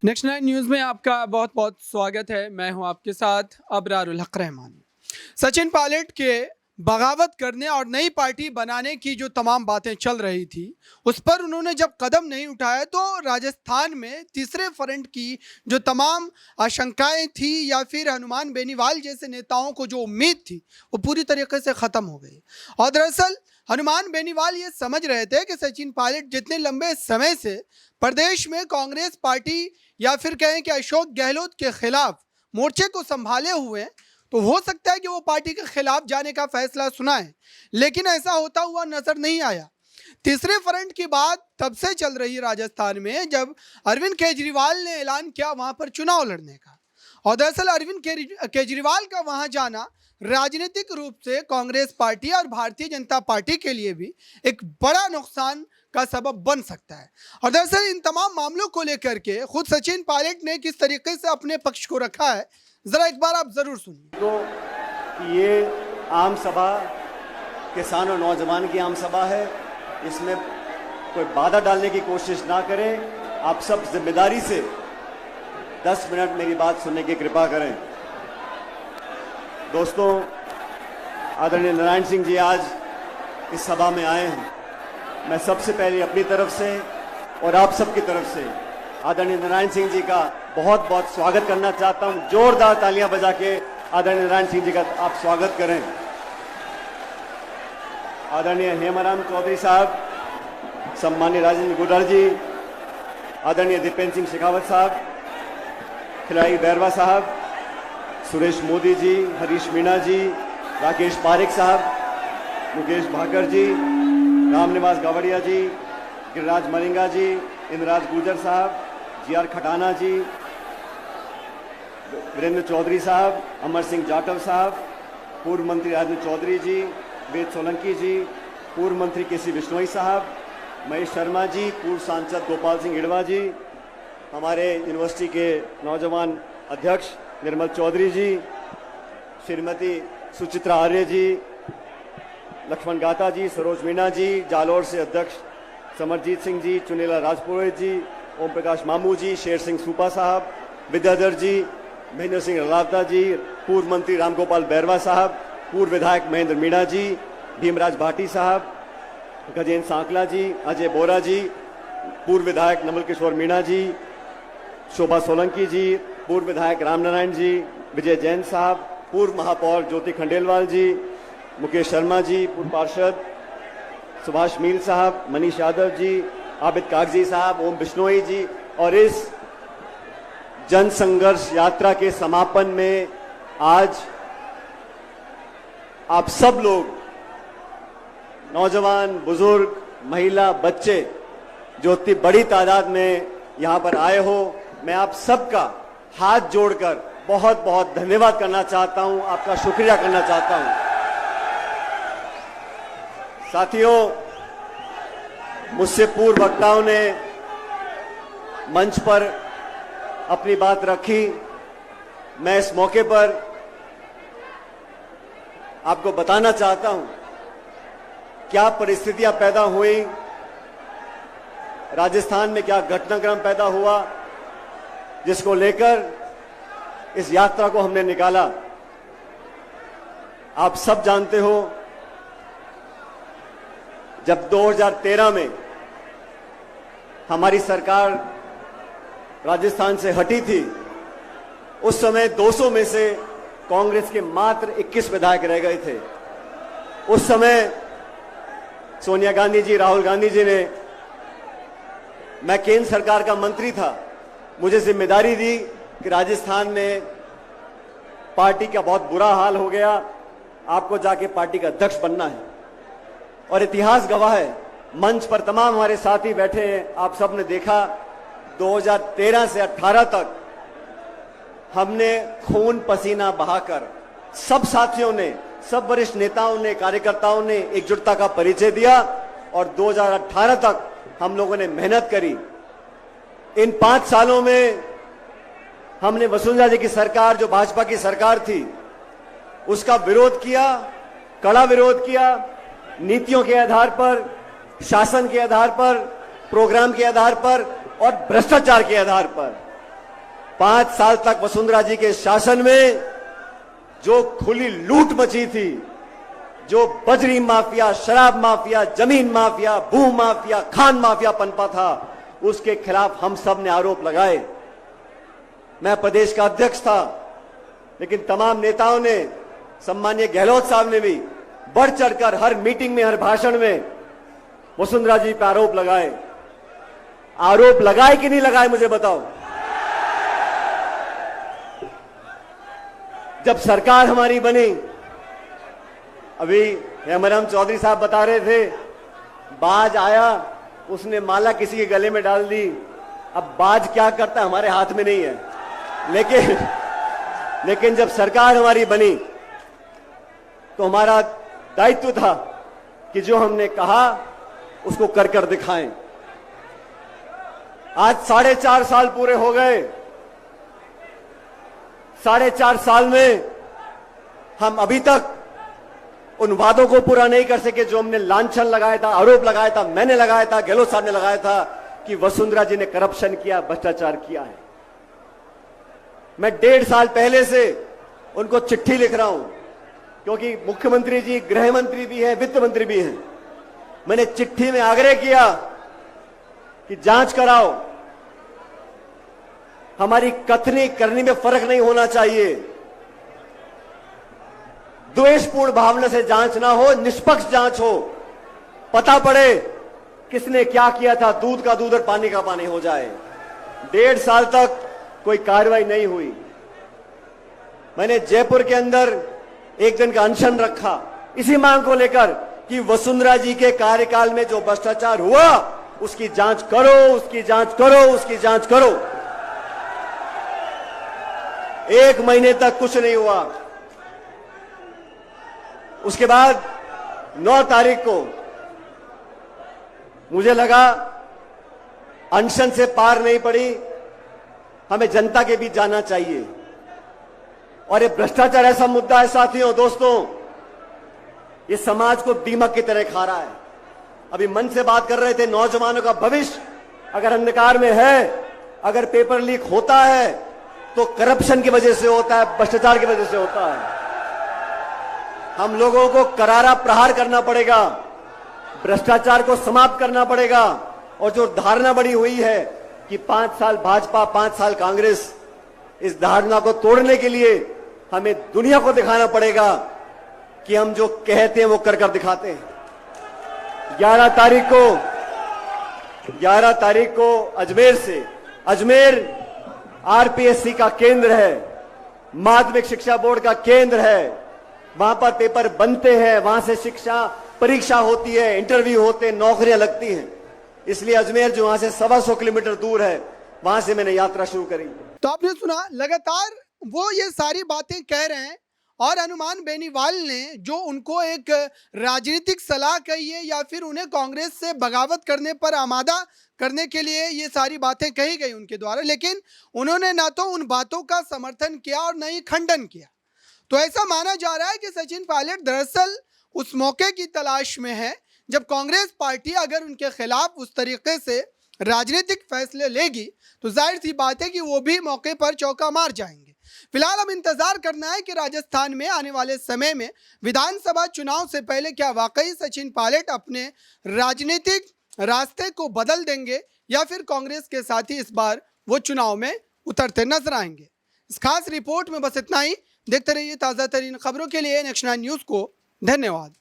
Next nine news में आपका बहुत बहुत स्वागत है। मैं हूं आपके साथ अबरारुल हक रहमान। सचिन पायलट के बगावत करने और नई पार्टी बनाने की जो तमाम बातें चल रही थी, उस पर उन्होंने जब कदम नहीं उठाया तो राजस्थान में तीसरे फ्रंट की जो तमाम आशंकाएं थी या फिर हनुमान बेनीवाल जैसे नेताओं को जो उम्मीद थी, वो पूरी तरीके से ख़त्म हो गई। और दरअसल हनुमान बेनीवाल ये समझ रहे थे कि सचिन पायलट जितने लंबे समय से प्रदेश में कांग्रेस पार्टी या फिर कहें कि अशोक गहलोत के खिलाफ मोर्चे को संभाले हुए हैं, तो हो सकता है कि वो पार्टी के खिलाफ जाने का फैसला सुनाए, लेकिन ऐसा होता हुआ नजर नहीं आया। तीसरे फ्रंट की बात तब से चल रही है राजस्थान में जब अरविंद केजरीवाल ने ऐलान किया वहां पर चुनाव लड़ने का। और दरअसल अरविंद केजरीवाल का वहां जाना राजनीतिक रूप से कांग्रेस पार्टी और भारतीय जनता पार्टी के लिए भी एक बड़ा नुकसान का सबब बन सकता है। और दरअसल इन तमाम मामलों को लेकर के खुद सचिन पायलट ने किस तरीके से अपने पक्ष को रखा है, जरा एक बार आप जरूर सुनिए। तो ये आम सभा किसान और नौजवान की आम सभा है, इसमें कोई बाधा डालने की कोशिश ना करें। आप सब जिम्मेदारी से 10 मिनट मेरी बात सुनने की कृपा करें। दोस्तों, आदरणीय नारायण सिंह जी आज इस सभा में आए हैं। मैं सबसे पहले अपनी तरफ से और आप सबकी तरफ से आदरणीय नारायण सिंह जी का बहुत बहुत स्वागत करना चाहता हूं। जोरदार तालियां बजा के आदरणीय नारायण सिंह जी का आप स्वागत करें। आदरणीय हेमाराम चौधरी साहब, सम्मानीय राजेंद्र गुडर जी, आदरणीय दीपेंद्र सिंह शेखावत साहब, खिलाड़ी बैरवा साहब, सुरेश मोदी जी, हरीश मीणा जी, राकेश पारेख साहब, मुकेश भाकर जी, रामनिवास गावड़िया जी, गिरिराज मलिंगा जी, इंद्रराज गुर्जर साहब, जी.आर. खटाना जी, वीरेंद्र चौधरी साहब, अमर सिंह जाटव साहब, पूर्व मंत्री राजेंद्र चौधरी जी, वेद सोलंकी जी, पूर्व मंत्री के.सी. बिश्नोई साहब, महेश शर्मा जी, पूर्व सांसद गोपाल सिंह इड़वा जी, हमारे यूनिवर्सिटी के नौजवान अध्यक्ष निर्मल चौधरी जी, श्रीमती सुचित्रा आर्य जी, लक्ष्मण गाता जी, सरोज मीणा जी, जालोर से अध्यक्ष समरजीत सिंह जी, चुनीला राजपुरोहित जी, ओम प्रकाश मामू जी, शेर सिंह सूपा साहब, विद्याधर जी, महेंद्र सिंह रलावता जी, पूर्व मंत्री रामगोपाल बैरवा साहब, पूर्व विधायक महेंद्र मीणा जी, भीमराज भाटी साहब, गजेंद्र सांकला जी, अजय बोरा जी, पूर्व विधायक नमल किशोर मीणा जी, शोभा सोलंकी जी, पूर्व विधायक रामनारायण जी, विजय जैन साहब, पूर्व महापौर ज्योति खंडेलवाल जी, मुकेश शर्मा जी, पूर्व पार्षद सुभाष मील साहब, मनीष यादव जी, आबिद कागजी साहब, ओम बिश्नोई जी। और इस जन संघर्ष यात्रा के समापन में आज आप सब लोग, नौजवान, बुजुर्ग, महिला, बच्चे, जो इतनी बड़ी तादाद में यहां पर आए हो, मैं आप सबका हाथ जोड़कर बहुत बहुत धन्यवाद करना चाहता हूं, आपका शुक्रिया करना चाहता हूं। साथियों, मुझसे पूर्व वक्ताओं ने मंच पर अपनी बात रखी। मैं इस मौके पर आपको बताना चाहता हूं क्या परिस्थितियां पैदा हुई, राजस्थान में क्या घटनाक्रम पैदा हुआ, जिसको लेकर इस यात्रा को हमने निकाला। आप सब जानते हो, जब 2013 में हमारी सरकार राजस्थान से हटी थी, उस समय 200 में से कांग्रेस के मात्र 21 विधायक रह गए थे। उस समय सोनिया गांधी जी, राहुल गांधी जी ने, मैं केंद्र सरकार का मंत्री था, मुझे जिम्मेदारी दी कि राजस्थान में पार्टी का बहुत बुरा हाल हो गया, आपको जाके पार्टी का अध्यक्ष बनना है। और इतिहास गवाह है, मंच पर तमाम हमारे साथी बैठे हैं, आप सब ने देखा 2013 से 18 तक हमने खून पसीना बहाकर, सब साथियों ने, सब वरिष्ठ नेताओं ने, कार्यकर्ताओं ने एकजुटता का परिचय दिया और 2018 तक हम लोगों ने मेहनत करी। इन 5 सालों में हमने वसुंधरा जी की सरकार, जो भाजपा की सरकार थी, उसका विरोध किया, कड़ा विरोध किया, नीतियों के आधार पर, शासन के आधार पर, प्रोग्राम के आधार पर और भ्रष्टाचार के आधार पर। 5 साल तक वसुंधरा जी के शासन में जो खुली लूट मची थी, जो बजरी माफिया, शराब माफिया, जमीन माफिया, भू माफिया, खान माफिया पनपा था, उसके खिलाफ हम सब ने आरोप लगाए। मैं प्रदेश का अध्यक्ष था, लेकिन तमाम नेताओं ने, सम्मानीय गहलोत साहब ने भी बढ़ चढ़कर हर मीटिंग में, हर भाषण में वसुंधरा जी पर आरोप लगाए। आरोप लगाए कि नहीं लगाए, मुझे बताओ। जब सरकार हमारी बनी, अभी हेमराम चौधरी साहब बता रहे थे, बाज आया, उसने माला किसी के गले में डाल दी। अब बाज क्या करता है हमारे हाथ में नहीं है, लेकिन जब सरकार हमारी बनी तो हमारा दायित्व था कि जो हमने कहा उसको कर कर दिखाएं। आज 4.5 साल पूरे हो गए। 4.5 साल में हम अभी तक उन वादों को पूरा नहीं कर सके जो हमने लांछन लगाया था, आरोप लगाया था, मैंने लगाया था, गहलोत साहब ने लगाया था कि वसुंधरा जी ने करप्शन किया, भ्रष्टाचार किया है। मैं 1.5 साल पहले से उनको चिट्ठी लिख रहा हूं, क्योंकि मुख्यमंत्री जी गृह मंत्री भी है, वित्त मंत्री भी हैं। मैंने चिट्ठी में आग्रह किया कि जांच कराओ, हमारी कथनी करनी में फर्क नहीं होना चाहिए, द्वेषपूर्ण भावना से जांच ना हो, निष्पक्ष जांच हो, पता पड़े किसने क्या किया था, दूध का दूध और पानी का पानी हो जाए। 1.5 साल तक कोई कार्रवाई नहीं हुई। मैंने जयपुर के अंदर एक दिन का अनशन रखा इसी मांग को लेकर कि वसुंधरा जी के कार्यकाल में जो भ्रष्टाचार हुआ उसकी जांच करो, उसकी जांच करो, उसकी जांच करो। 1 महीने तक कुछ नहीं हुआ। उसके बाद 9 तारीख को मुझे लगा अनशन से पार नहीं पड़ी, हमें जनता के बीच जाना चाहिए। और ये भ्रष्टाचार ऐसा मुद्दा है साथियों, दोस्तों, ये समाज को दीमक की तरह खा रहा है। अभी मन से बात कर रहे थे, नौजवानों का भविष्य अगर अंधकार में है, अगर पेपर लीक होता है तो करप्शन की वजह से होता है, भ्रष्टाचार की वजह से होता है। हम लोगों को करारा प्रहार करना पड़ेगा, भ्रष्टाचार को समाप्त करना पड़ेगा। और जो धारणा बड़ी हुई है कि 5 साल भाजपा, 5 साल कांग्रेस, इस धारणा को तोड़ने के लिए हमें दुनिया को दिखाना पड़ेगा कि हम जो कहते हैं वो कर कर दिखाते हैं। 11 तारीख को अजमेर आरपीएससी का केंद्र है, माध्यमिक शिक्षा बोर्ड का केंद्र है। वहां पर पेपर बनते हैं, वहां से शिक्षा परीक्षा होती है, इंटरव्यू होते हैं, नौकरियां लगती हैं। इसलिए अजमेर जो वहां से 125 किलोमीटर दूर है, वहां से मैंने यात्रा शुरू करी। तो आपने सुना, लगातार वो ये सारी बातें कह रहे हैं और हनुमान बेनीवाल ने जो उनको एक राजनीतिक सलाह कही है या फिर उन्हें कांग्रेस से बगावत करने पर आमादा करने के लिए ये सारी बातें कही गई उनके द्वारा, लेकिन उन्होंने ना तो उन बातों का समर्थन किया और न ही खंडन किया। तो ऐसा माना जा रहा है कि सचिन पायलट दरअसल उस मौके की तलाश में है जब कांग्रेस पार्टी अगर उनके खिलाफ उस तरीके से राजनीतिक फैसले लेगी तो जाहिर सी बात है कि वो भी मौके पर चौका मार जाएंगे। फिलहाल अब इंतजार करना है कि राजस्थान में आने वाले समय में विधानसभा चुनाव से पहले क्या वाकई सचिन पायलट अपने राजनीतिक रास्ते को बदल देंगे या फिर कांग्रेस के साथ ही इस बार वो चुनाव में उतरते नजर आएंगे। इस खास रिपोर्ट में बस इतना ही। देखते रहिए ताज़ा तरीन खबरों के लिए नेक्स्ट 9 न्यूज़ को। धन्यवाद।